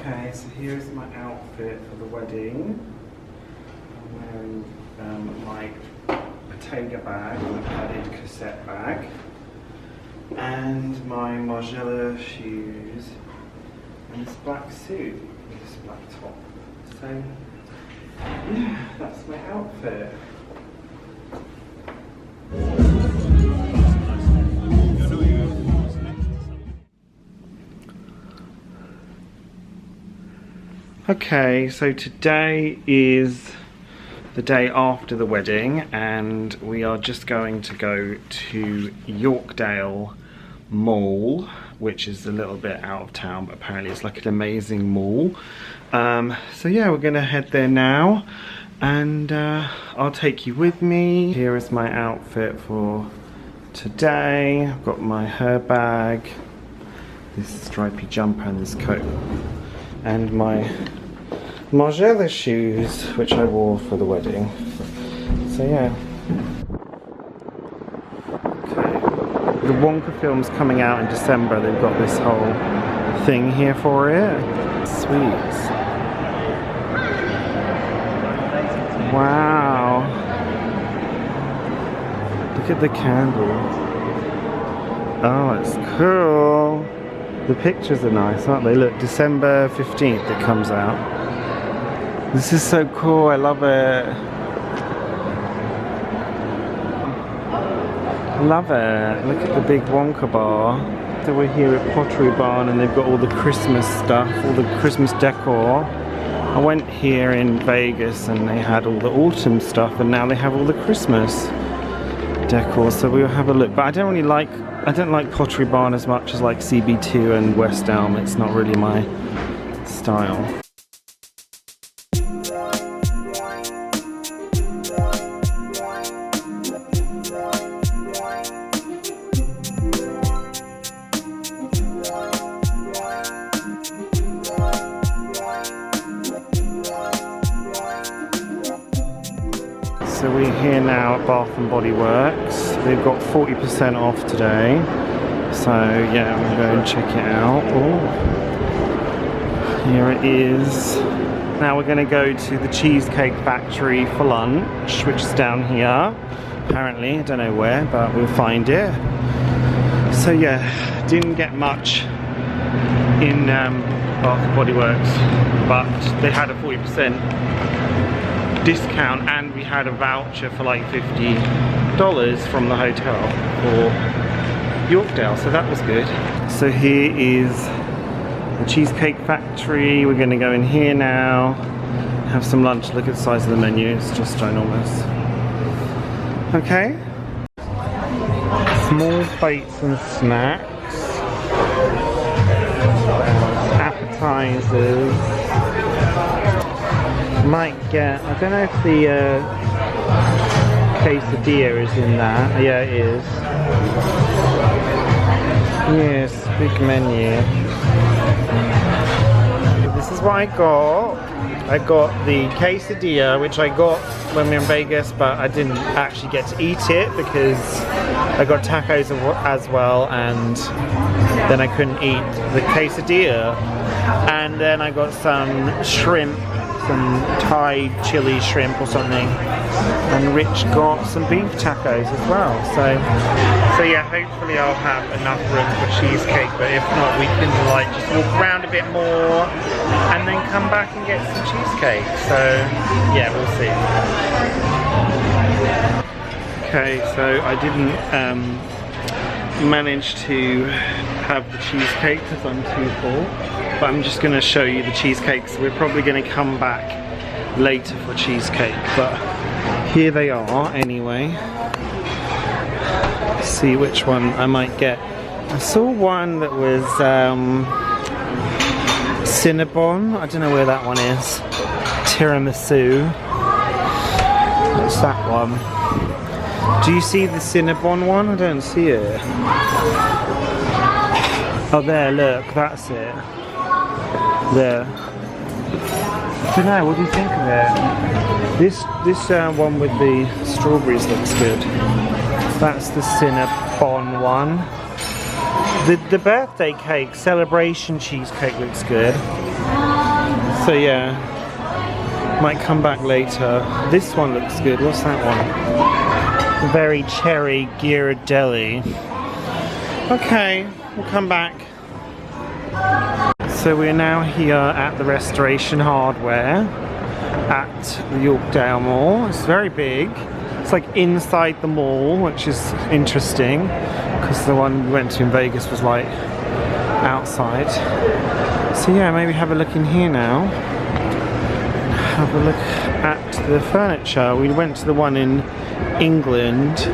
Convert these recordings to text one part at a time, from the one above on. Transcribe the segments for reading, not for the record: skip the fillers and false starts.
Okay, so here's my outfit for the wedding. I'm wearing my Bottega bag, my padded cassette bag, and my Margiela shoes, and this black suit with this black top. So, yeah, that's my outfit. Okay, so today is the day after the wedding and we are just going to go to Yorkdale Mall, which is a little bit out of town, but apparently it's like an amazing mall. So yeah, we're gonna head there now and I'll take you with me. Here is my outfit for today. I've got my hair bag, this stripy jumper and this coat, and my Margiela shoes, which I wore for the wedding. So yeah. Okay. The Wonka film's coming out in December. They've got this whole thing here for it. Sweet. Wow. Look at the candle. Oh, it's cool. The pictures are nice, aren't they? Look, December 15th it comes out. This is so cool, I love it. Love it. Look at the big Wonka bar. So we're here at Pottery Barn and they've got all the Christmas stuff, all the Christmas decor. I went here in Vegas and they had all the autumn stuff and now they have all the Christmas decor, so we'll have a look. But I don't like Pottery Barn as much as like CB2 and West Elm. It's not really my style. So we're here now at Bath & Body Works. They've got 40% off today. So yeah, we'll go and check it out. Oh, here it is. Now we're going to go to the Cheesecake Factory for lunch, which is down here. Apparently, I don't know where, but we'll find it. So yeah, didn't get much in Bath & Body Works, but they had a 40% discount and we had a voucher for like $50 from the hotel for Yorkdale, so that was good. So here is the Cheesecake Factory. We're going to go in here now, have some lunch. Look at the size of the menu, it's just ginormous. Okay, small plates and snacks, appetizers. Might get, I don't know if the quesadilla is in that. Yeah, it is. Yes, big menu. This is what I got. I got the quesadilla, which I got when we were in Vegas, but I didn't actually get to eat it because I got tacos as well, and then I couldn't eat the quesadilla. And then I got some shrimp, some Thai chili shrimp or something, and Rich got some beef tacos as well. So yeah, hopefully I'll have enough room for cheesecake, but if not, we can like just walk around a bit more and then come back and get some cheesecake. So yeah, we'll see. Okay, so I didn't manage to have the cheesecake because I'm too full, but I'm just going to show you the cheesecakes. We're probably going to come back later for cheesecake, but here they are anyway. Let's see which one I might get. I saw one that was Cinnabon. I don't know where that one is. Tiramisu. What's that one? Do you see the Cinnabon one? I don't see it. Oh, there, look, that's it. There. I don't know, what do you think of it? This one with the strawberries looks good. That's the Cinnabon one. The birthday cake, celebration cheesecake looks good. So yeah, might come back later. This one looks good. What's that one? Very cherry Ghirardelli. Okay, we'll come back. So we're now here at the Restoration Hardware at the Yorkdale Mall. It's very big. It's like inside the mall, which is interesting because the one we went to in Vegas was like outside. So yeah, maybe have a look in here now. Have a look at the furniture. We went to the one in England,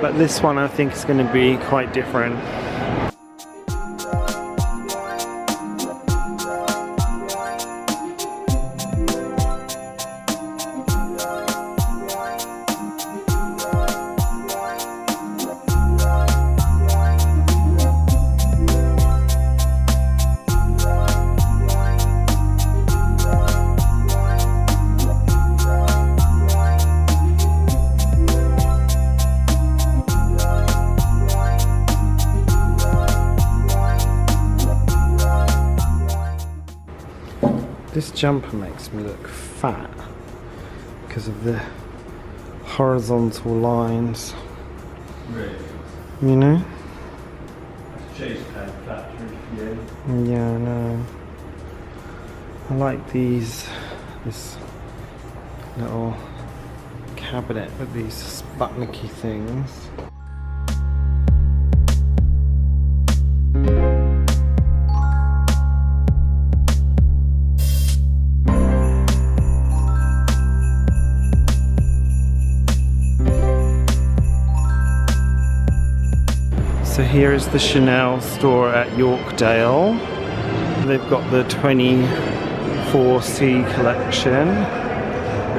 but this one I think is going to be quite different. This jumper makes me look fat because of the horizontal lines. Really? You know? Cheesecake factory for you. Yeah, I know. I like this little cabinet with these Sputnik-y things. So here is the Chanel store at Yorkdale. They've got the 24C collection,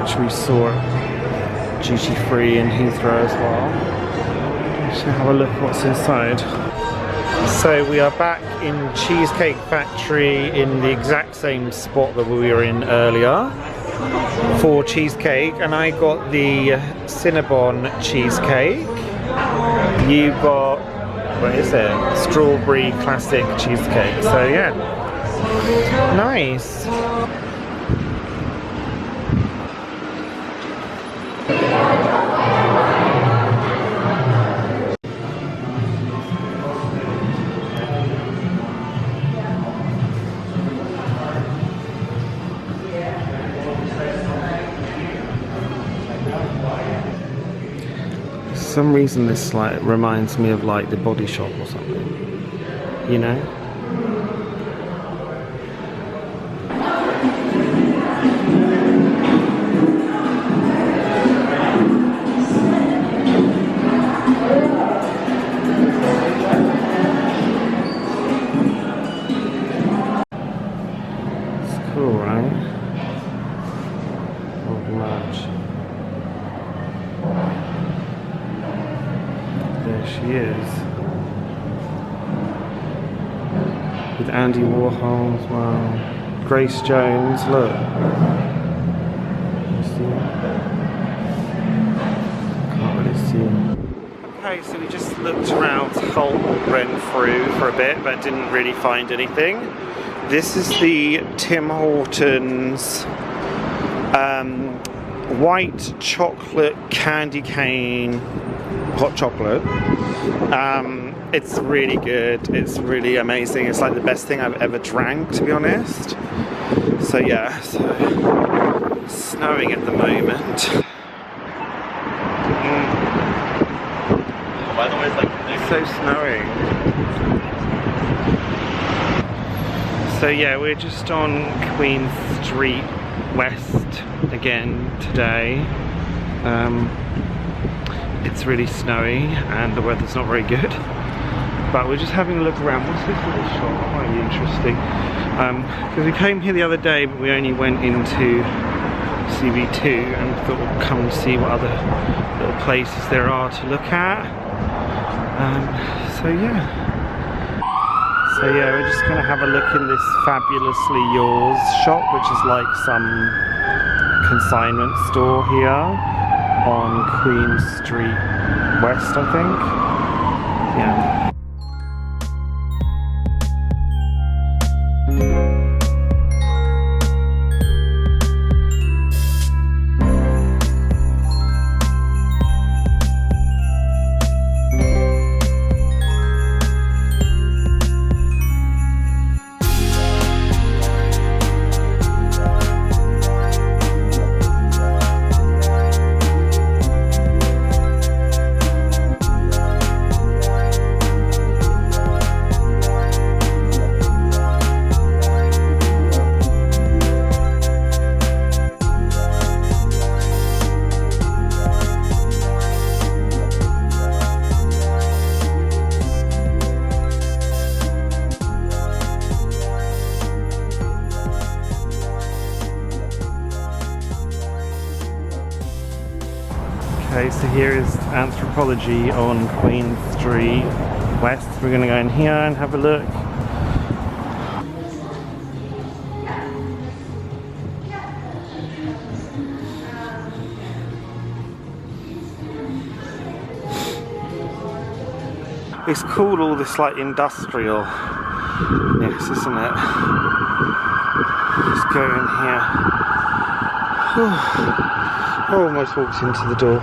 which we saw at duty free in Heathrow as well. Let's have a look at what's inside. So we are back in Cheesecake Factory in the exact same spot that we were in earlier for cheesecake, and I got the Cinnabon cheesecake. You got, what is it? Strawberry classic cheesecake. So yeah, nice. For some reason this like reminds me of like the Body Shop or something, you know? It's cool, right? Not much. There she is. With Andy Warhol as well. Grace Jones, look. You see? Can't really see. Okay, so we just looked around Hull Renfrew for a bit, but didn't really find anything. This is the Tim Hortons white chocolate candy cane hot chocolate. It's really good. It's really amazing. It's like the best thing I've ever drank, to be honest. So yeah, so it's snowing at the moment. By the way, it's like It's so snowy. So yeah, we're just on Queen Street West again today. It's really snowy and the weather's not very good, but we're just having a look around. What's this little shop? Quite interesting, because we came here the other day but we only went into CB2 and thought we'd come and see what other little places there are to look at. So yeah, we're just gonna have a look in this Fabulously Yours shop, which is like some consignment store here on Queen Street West, I think. Yeah. Okay, so here is Anthropologie on Queen Street West. We're going to go in here and have a look. It's called all this like industrial. Yes, isn't it? Let's go in here. I almost walked into the door.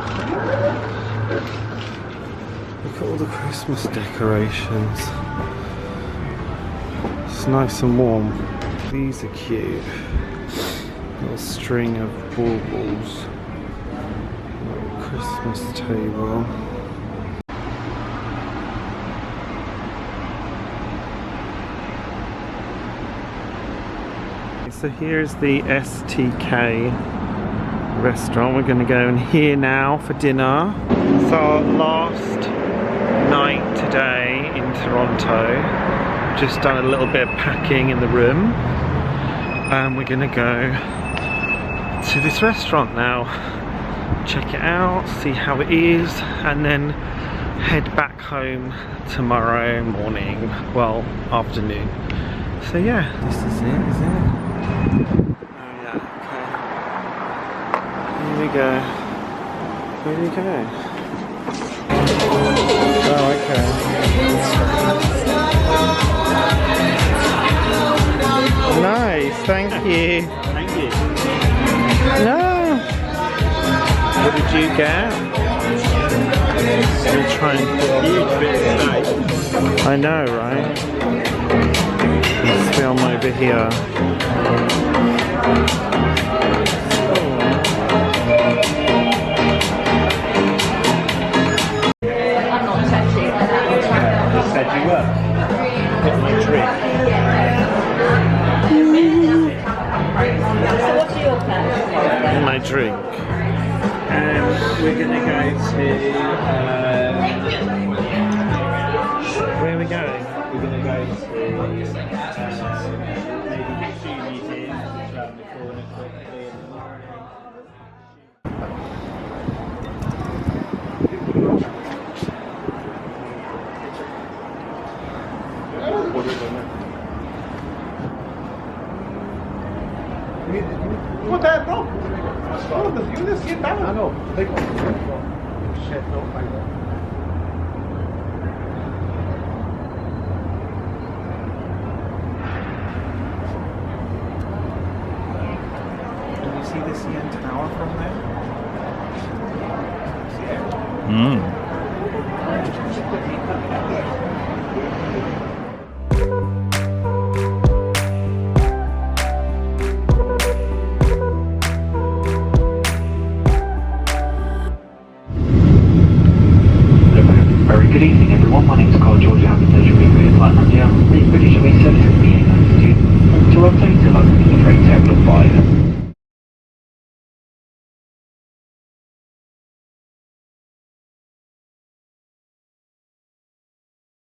Look at all the Christmas decorations. It's nice and warm. These are cute. Little string of baubles. Little Christmas table. So here's the STK restaurant. We're going to go in here now for dinner. It's our last night today in Toronto. Just done a little bit of packing in the room. And we're going to go to this restaurant now. Check it out, see how it is, and then head back home tomorrow morning. Well, afternoon. So yeah, this is it, isn't it? Oh yeah, okay. Here we go. Where do we go? Oh, okay. Nice, thank you. Thank you. No. What did you get? We'll try and Huge bit of steak. I know, right? Let's film over here. Said you were. Got my drink. My drink. We're gonna go to. Where are we going? We're gonna go to maybe the shoe museum, just around the corner quickly. What that, bro? Oh, the units get down. I know. They go. Shit, no, I know. Can you see the CN Tower from there? Very good evening everyone, my name is Carl George. I have the pleasure of being here in Platinum here.